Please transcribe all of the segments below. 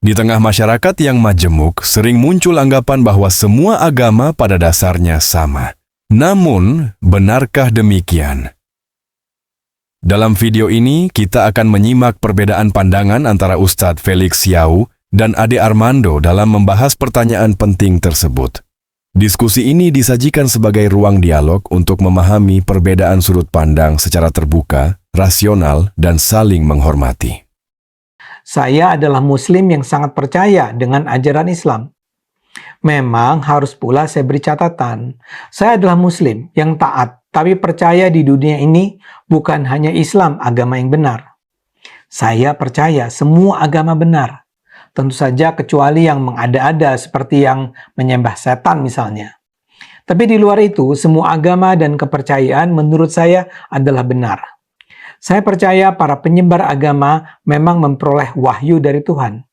Di tengah masyarakat yang majemuk, sering muncul anggapan bahwa semua agama pada dasarnya sama. Namun, benarkah demikian? Dalam video ini, kita akan menyimak perbedaan pandangan antara Ustadz Felix Yau dan Ade Armando dalam membahas pertanyaan penting tersebut. Diskusi ini disajikan sebagai ruang dialog untuk memahami perbedaan sudut pandang secara terbuka, rasional, dan saling menghormati. Saya adalah Muslim yang sangat percaya dengan ajaran Islam. Memang harus pula saya beri catatan, saya adalah Muslim yang taat, tapi percaya di dunia ini bukan hanya Islam agama yang benar. Saya percaya semua agama benar, tentu saja kecuali yang mengada-ada seperti yang menyembah setan misalnya. Tapi di luar itu, semua agama dan kepercayaan menurut saya adalah benar. Saya percaya para penyebar agama memang memperoleh wahyu dari Tuhan.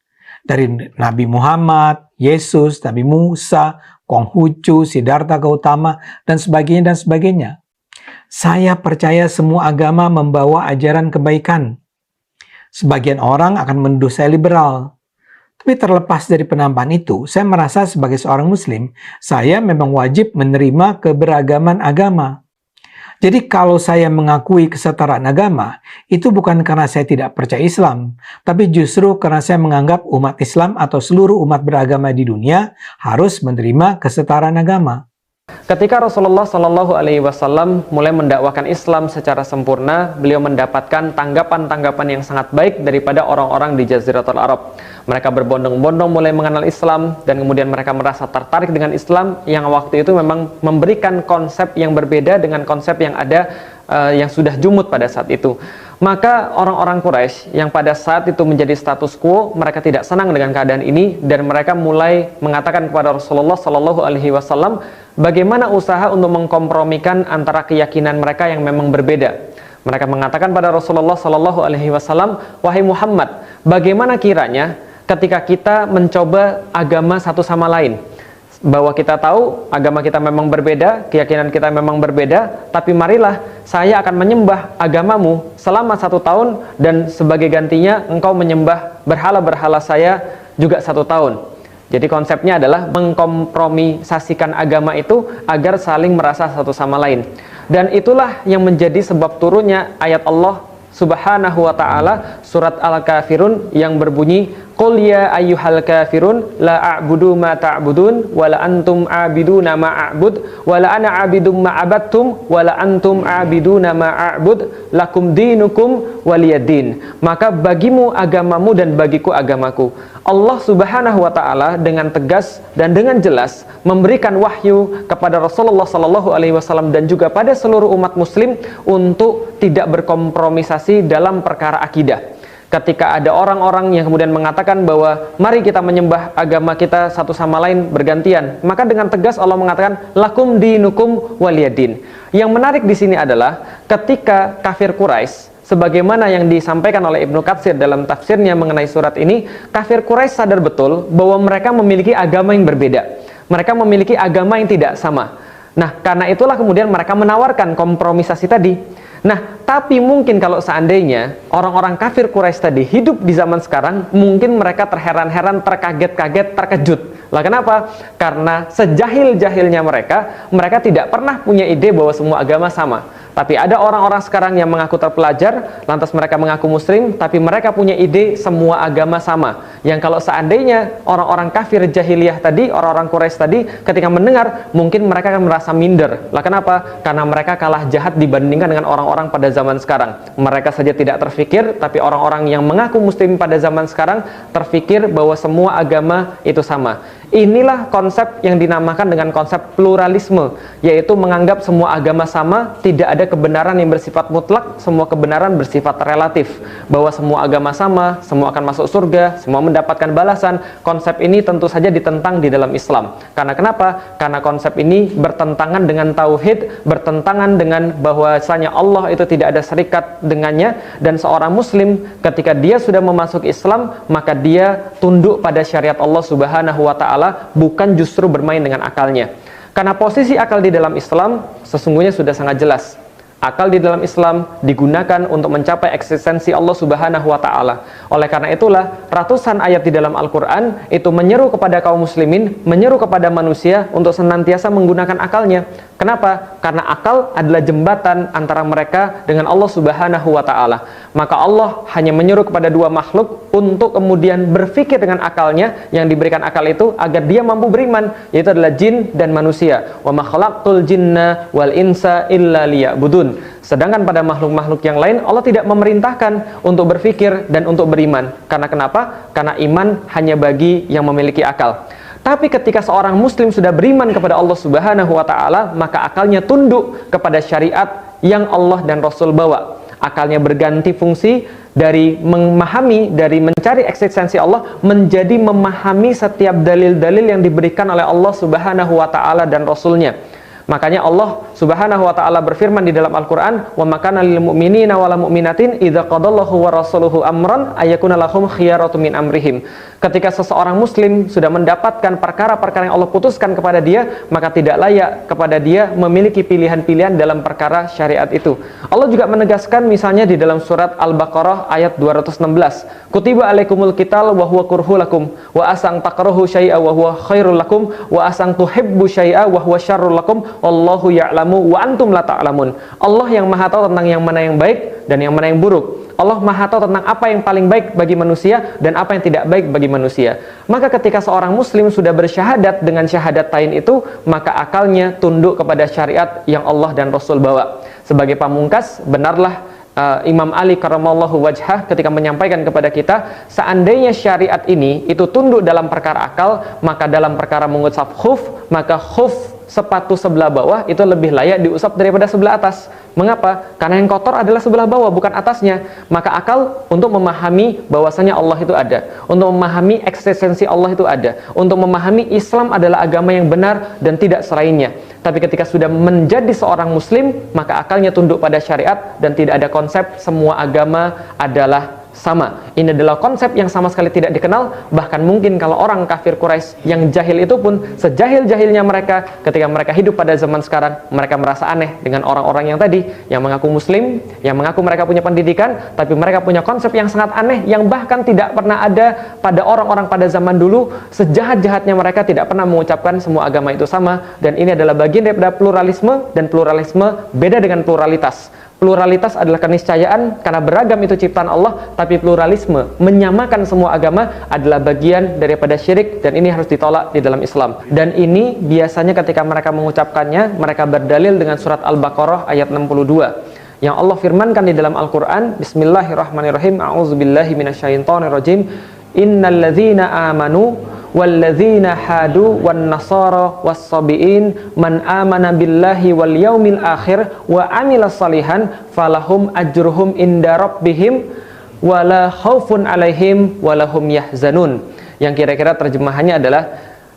Dari Nabi Muhammad, Yesus, Nabi Musa, Konghucu, Siddhartha Gautama, dan sebagainya. Saya percaya semua agama membawa ajaran kebaikan. Sebagian orang akan menuduh saya liberal. Tapi terlepas dari penampilan itu, saya merasa sebagai seorang Muslim, saya memang wajib menerima keberagaman agama. Jadi kalau saya mengakui kesetaraan agama, itu bukan karena saya tidak percaya Islam, tapi justru karena saya menganggap umat Islam atau seluruh umat beragama di dunia harus menerima kesetaraan agama. Ketika Rasulullah Shallallahu Alaihi Wasallam mulai mendakwakan Islam secara sempurna, beliau mendapatkan tanggapan-tanggapan yang sangat baik daripada orang-orang di Jaziratul Arab. Mereka berbondong-bondong mulai mengenal Islam dan kemudian mereka merasa tertarik dengan Islam yang waktu itu memang memberikan konsep yang berbeda dengan konsep yang ada yang sudah jumud pada saat itu. Maka orang-orang Quraisy yang pada saat itu menjadi status quo, mereka tidak senang dengan keadaan ini dan mereka mulai mengatakan kepada Rasulullah Shallallahu Alaihi Wasallam bagaimana usaha untuk mengkompromikan antara keyakinan mereka yang memang berbeda. Mereka mengatakan pada Rasulullah Shallallahu Alaihi Wasallam, wahai Muhammad, bagaimana kiranya ketika kita mencoba agama satu sama lain, bahwa kita tahu agama kita memang berbeda, keyakinan kita memang berbeda, tapi marilah saya akan menyembah agamamu selama 1 tahun dan sebagai gantinya engkau menyembah berhala-berhala saya juga 1 tahun. Jadi konsepnya adalah mengkompromisasikan agama itu agar saling merasa satu sama lain. Dan itulah yang menjadi sebab turunnya ayat Allah Subhanahu wa ta'ala surat Al-Kafirun yang berbunyi Qul ya ayyuhal kafirun la a'budu ma ta'budun wa la antum a'biduna ma a'bud wa la ana a'bidum ma abattum wa la antum a'biduna ma a'bud lakum dinukum waliyadin. Maka bagimu agamamu dan bagiku agamaku. Allah Subhanahu wa ta'ala dengan tegas dan dengan jelas memberikan wahyu kepada Rasulullah sallallahu alaihi wasallam dan juga pada seluruh umat muslim untuk tidak berkompromisasi dalam perkara akidah. Ketika ada orang-orang yang kemudian mengatakan bahwa mari kita menyembah agama kita satu sama lain bergantian, maka dengan tegas Allah mengatakan lakum dinukum waliyadin. Yang menarik di sini adalah ketika kafir Quraisy, sebagaimana yang disampaikan oleh Ibnu Katsir dalam tafsirnya mengenai surat ini, kafir Quraisy sadar betul bahwa mereka memiliki agama yang berbeda. Mereka memiliki agama yang tidak sama. Nah, karena itulah kemudian mereka menawarkan kompromisasi tadi. Nah, tapi mungkin kalau seandainya orang-orang kafir Quraisy tadi hidup di zaman sekarang, mungkin mereka terheran-heran, terkaget-kaget, terkejut. Lah kenapa? Karena sejahil-jahilnya mereka tidak pernah punya ide bahwa semua agama sama. Tapi ada orang-orang sekarang yang mengaku terpelajar, lantas mereka mengaku muslim, tapi mereka punya ide semua agama sama. Yang kalau seandainya orang-orang kafir jahiliyah tadi, orang-orang Quraisy tadi, ketika mendengar, mungkin mereka akan merasa minder. Lah kenapa? Karena mereka kalah jahat dibandingkan dengan orang-orang pada zaman sekarang. Mereka saja tidak terfikir, tapi orang-orang yang mengaku muslim pada zaman sekarang terfikir bahwa semua agama itu sama. Inilah konsep yang dinamakan dengan konsep pluralisme, yaitu menganggap semua agama sama, tidak ada kebenaran yang bersifat mutlak, semua kebenaran bersifat relatif, bahwa semua agama sama, semua akan masuk surga, semua mendapatkan balasan. Konsep ini tentu saja ditentang di dalam Islam. Karena kenapa? Karena konsep ini bertentangan dengan tauhid, bertentangan dengan bahwasanya Allah itu tidak ada serikat dengannya, dan seorang muslim ketika dia sudah memasuki Islam, maka dia tunduk pada syariat Allah Subhanahu wa ta'ala, bukan justru bermain dengan akalnya. Karena posisi akal di dalam Islam sesungguhnya sudah sangat jelas. Akal di dalam Islam digunakan untuk mencapai eksistensi Allah Subhanahu wa Ta'ala. Oleh karena itulah, ratusan ayat di dalam Al-Quran itu menyeru kepada kaum muslimin, menyeru kepada manusia untuk senantiasa menggunakan akalnya. Kenapa? Karena akal adalah jembatan antara mereka dengan Allah Subhanahu wa Ta'ala. Maka Allah hanya menyuruh kepada dua makhluk untuk kemudian berpikir dengan akalnya, yang diberikan akal itu agar dia mampu beriman, yaitu adalah jin dan manusia. Wa ma khalaqtul jinna wal insa illa liya'budun. Sedangkan pada makhluk-makhluk yang lain Allah tidak memerintahkan untuk berpikir dan untuk beriman. Karena kenapa? Karena iman hanya bagi yang memiliki akal. Tapi ketika seorang muslim sudah beriman kepada Allah Subhanahu wa Ta'ala, maka akalnya tunduk kepada syariat yang Allah dan Rasul bawa. Akalnya berganti fungsi dari memahami, dari mencari eksistensi Allah, menjadi memahami setiap dalil-dalil yang diberikan oleh Allah Subhanahu wa Ta'ala dan Rasulnya. Makanya Allah Subhanahu wa Ta'ala berfirman di dalam Al-Qur'an, "Wa makana lil mu'minina wal mu'minatin idza qadallahu wa rasuluhu amran ayyakuna lahum khiyaratu min amrihim." Ketika seseorang muslim sudah mendapatkan perkara-perkara yang Allah putuskan kepada dia, maka tidak layak kepada dia memiliki pilihan-pilihan dalam perkara syariat itu. Allah juga menegaskan misalnya di dalam surat Al-Baqarah ayat 216, "Kutiba alaikumul qital wa huwa kurhul lakum wa asang takrahu syai'a wa huwa khairul lakum wa asang tuhibbu syai'a wa huwa syarrul lakum wallahu ya'lamu wa antum la ta'lamun." Allah yang Maha tahu tentang yang mana yang baik dan yang mana yang buruk. Allah Maha tahu tentang apa yang paling baik bagi manusia dan apa yang tidak baik bagi manusia. Maka ketika seorang muslim sudah bersyahadat dengan syahadatain itu, maka akalnya tunduk kepada syariat yang Allah dan Rasul bawa. Sebagai pamungkas, benarlah Imam Ali karramallahu wajhah ketika menyampaikan kepada kita, seandainya syariat ini itu tunduk dalam perkara akal, maka dalam perkara mengucap khuf, maka khuf sepatu sebelah bawah itu lebih layak diusap daripada sebelah atas. Mengapa? Karena yang kotor adalah sebelah bawah, bukan atasnya. Maka akal untuk memahami bahwasanya Allah itu ada, untuk memahami eksistensi Allah itu ada, untuk memahami Islam adalah agama yang benar dan tidak selainnya. Tapi ketika sudah menjadi seorang muslim, maka akalnya tunduk pada syariat dan tidak ada konsep semua agama adalah sama. Ini adalah konsep yang sama sekali tidak dikenal. Bahkan mungkin kalau orang kafir Quraisy yang jahil itu pun, sejahil-jahilnya mereka, ketika mereka hidup pada zaman sekarang, mereka merasa aneh dengan orang-orang yang tadi, yang mengaku muslim, yang mengaku mereka punya pendidikan, tapi mereka punya konsep yang sangat aneh, yang bahkan tidak pernah ada pada orang-orang pada zaman dulu. Sejahat-jahatnya mereka tidak pernah mengucapkan semua agama itu sama. Dan ini adalah bagian daripada pluralisme, dan pluralisme beda dengan pluralitas. Pluralitas adalah keniscayaan karena beragam itu ciptaan Allah, tapi pluralisme menyamakan semua agama adalah bagian daripada syirik, dan ini harus ditolak di dalam Islam. Dan ini biasanya ketika mereka mengucapkannya, mereka berdalil dengan surat Al-Baqarah ayat 62 yang Allah firmankan di dalam Al-Quran, Bismillahirrahmanirrahim, A'udzubillahi minasyaitonirrajim, Innalladzina amanu walladzina hadu wan nasara was-sabiin man amana billahi wal yaumil akhir wa amila salihan falahum ajruhum inda rabbihim wala khaufun alaihim walahum yahzanun. Yang kira-kira terjemahannya adalah,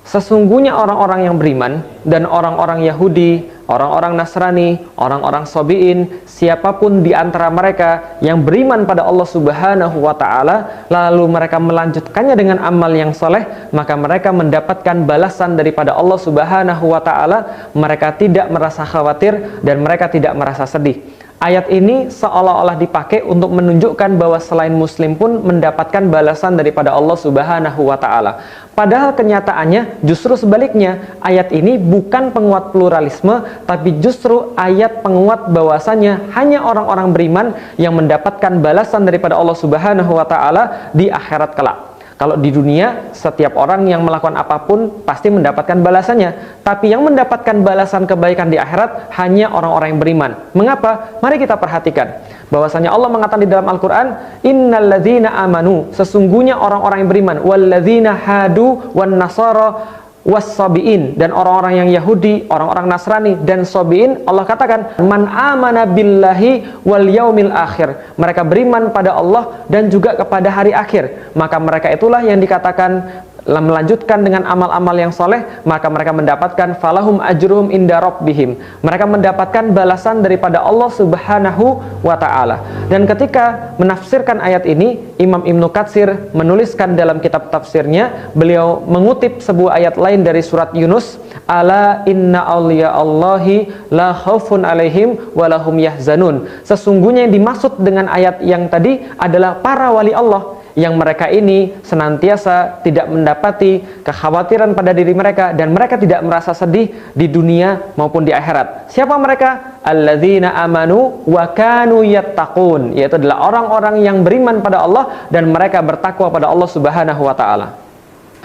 sesungguhnya orang-orang yang beriman dan orang-orang Yahudi, orang-orang Nasrani, orang-orang Sabi'in, siapapun di antara mereka yang beriman pada Allah Subhanahu wa Ta'ala, lalu mereka melanjutkannya dengan amal yang soleh, maka mereka mendapatkan balasan daripada Allah Subhanahu wa Ta'ala. Mereka tidak merasa khawatir dan mereka tidak merasa sedih. Ayat ini seolah-olah dipakai untuk menunjukkan bahwa selain muslim pun mendapatkan balasan daripada Allah Subhanahu wa Ta'ala. Padahal kenyataannya justru sebaliknya. Ayat ini bukan penguat pluralisme, tapi justru ayat penguat bahwasanya hanya orang-orang beriman yang mendapatkan balasan daripada Allah Subhanahu wa Ta'ala di akhirat kelak. Kalau di dunia, setiap orang yang melakukan apapun pasti mendapatkan balasannya. Tapi yang mendapatkan balasan kebaikan di akhirat hanya orang-orang yang beriman. Mengapa? Mari kita perhatikan. Bahwasanya Allah mengatakan di dalam Al-Quran, Innalladzina amanu, sesungguhnya orang-orang yang beriman, walladzina hadu wan nasara was-sabiin, dan orang-orang yang Yahudi, orang-orang Nasrani dan Sabiin, Allah katakan man amana billahi wal yaumil akhir, mereka beriman pada Allah dan juga kepada hari akhir, maka mereka itulah yang dikatakan melanjutkan dengan amal-amal yang soleh, maka mereka mendapatkan falahum ajruhum inda rabbihim, mereka mendapatkan balasan daripada Allah Subhanahu wa Ta'ala. Dan ketika menafsirkan ayat ini, Imam Ibnu Katsir menuliskan dalam kitab tafsirnya, beliau mengutip sebuah ayat lain dari surat Yunus ala inna awliya Allahi la khaufun alaihim walahum yahzanun. Sesungguhnya yang dimaksud dengan ayat yang tadi adalah para wali Allah, yang mereka ini senantiasa tidak mendapati kekhawatiran pada diri mereka dan mereka tidak merasa sedih di dunia maupun di akhirat. Siapa mereka? Alladzina amanu wa kanu yattaqun, yaitu adalah orang-orang yang beriman pada Allah dan mereka bertakwa pada Allah Subhanahu wa taala.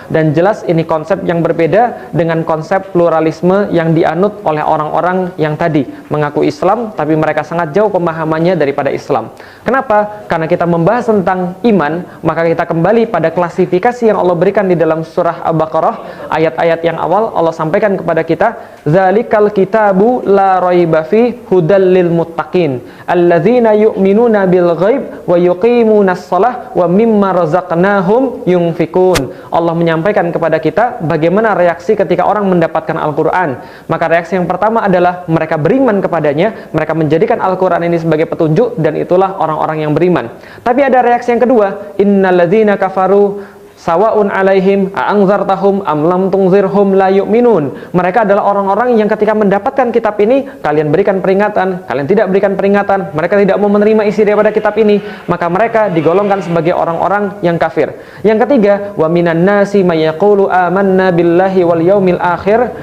Dan jelas ini konsep yang berbeda dengan konsep pluralisme yang dianut oleh orang-orang yang tadi mengaku Islam tapi mereka sangat jauh pemahamannya daripada Islam. Kenapa? Karena kita membahas tentang iman, maka kita kembali pada klasifikasi yang Allah berikan di dalam surah Al-Baqarah. Ayat-ayat yang awal Allah sampaikan kepada kita, "Dzalikal kitabu la raiba fi hudal lil muttaqin alladzina yu'minuna bil ghaib wa yuqimunas shalah wa mimma razaqnahum yunfikun." Allah menyampaikan kepada kita bagaimana reaksi ketika orang mendapatkan Al-Quran. Maka reaksi yang pertama adalah mereka beriman kepadanya, mereka menjadikan Al-Quran ini sebagai petunjuk, dan itulah orang-orang yang beriman. Tapi ada reaksi yang kedua, innalladzina kafaru sawa'un alaihim a'anzartahum am lam tunzirhum la yu'minun. Mereka adalah orang-orang yang ketika mendapatkan kitab ini, kalian berikan peringatan, kalian tidak berikan peringatan, mereka tidak mau menerima isi daripada kitab ini, maka mereka digolongkan sebagai orang-orang yang kafir. Yang ketiga, wa minan nasi may yaqulu amanna billahi wal yaumil akhir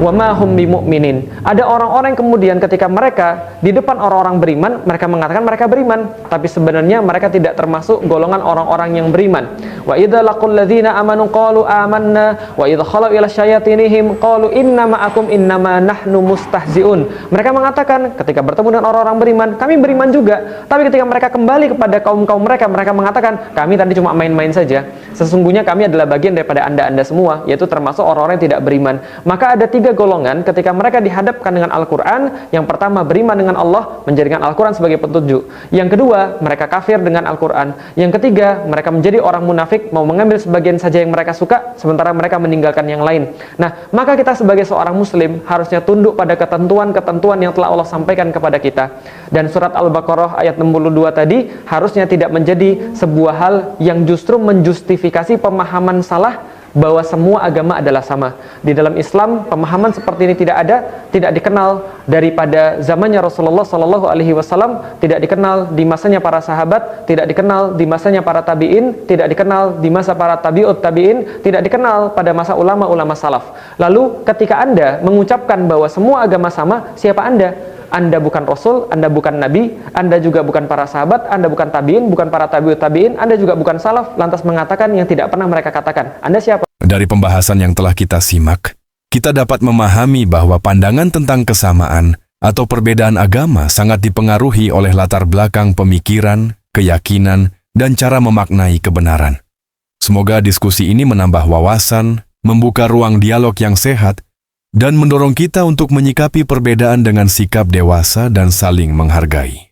wa ma hum bimu'minin. Ada orang-orang kemudian ketika mereka di depan orang-orang beriman, mereka mengatakan mereka beriman, tapi sebenarnya mereka tidak termasuk golongan orang-orang yang beriman. Wa idza laqul ladzina amanu qalu amanna wa idza khalu ila syayatinihim qalu inna ma'akum innama nahnu mustahzi'un. Mereka mengatakan ketika bertemu dengan orang-orang beriman, kami beriman juga, tapi ketika mereka kembali kepada kaum-kaum mereka, mereka mengatakan kami tadi cuma main-main saja. Sesungguhnya kami adalah bagian daripada anda-anda semua, yaitu termasuk orang-orang yang tidak beriman. Maka ada tiga golongan ketika mereka dihadapkan dengan Al-Quran. Yang pertama, beriman dengan Allah, menjadikan Al-Quran sebagai petunjuk. Yang kedua, mereka kafir dengan Al-Quran. Yang ketiga, mereka menjadi orang munafik, mau mengambil sebagian saja yang mereka suka, sementara mereka meninggalkan yang lain. Nah, maka kita sebagai seorang muslim harusnya tunduk pada ketentuan-ketentuan yang telah Allah sampaikan kepada kita. Dan surat Al-Baqarah ayat 62 tadi harusnya tidak menjadi sebuah hal yang justru menjustifikasi pemahaman salah bahwa semua agama adalah sama. Di dalam Islam, pemahaman seperti ini tidak ada, tidak dikenal daripada zamannya Rasulullah Sallallahu Alaihi Wasallam, tidak dikenal di masanya para sahabat, tidak dikenal di masanya para tabiin, tidak dikenal di masa para tabiut tabiin, tidak dikenal pada masa ulama-ulama salaf. Lalu ketika Anda mengucapkan bahwa semua agama sama, siapa Anda? Anda bukan Rasul, Anda bukan Nabi, Anda juga bukan para sahabat, Anda bukan tabiin, bukan para tabiut tabiin, Anda juga bukan salaf, lantas mengatakan yang tidak pernah mereka katakan. Anda siapa? Dari pembahasan yang telah kita simak, kita dapat memahami bahwa pandangan tentang kesamaan atau perbedaan agama sangat dipengaruhi oleh latar belakang pemikiran, keyakinan, dan cara memaknai kebenaran. Semoga diskusi ini menambah wawasan, membuka ruang dialog yang sehat, dan mendorong kita untuk menyikapi perbedaan dengan sikap dewasa dan saling menghargai.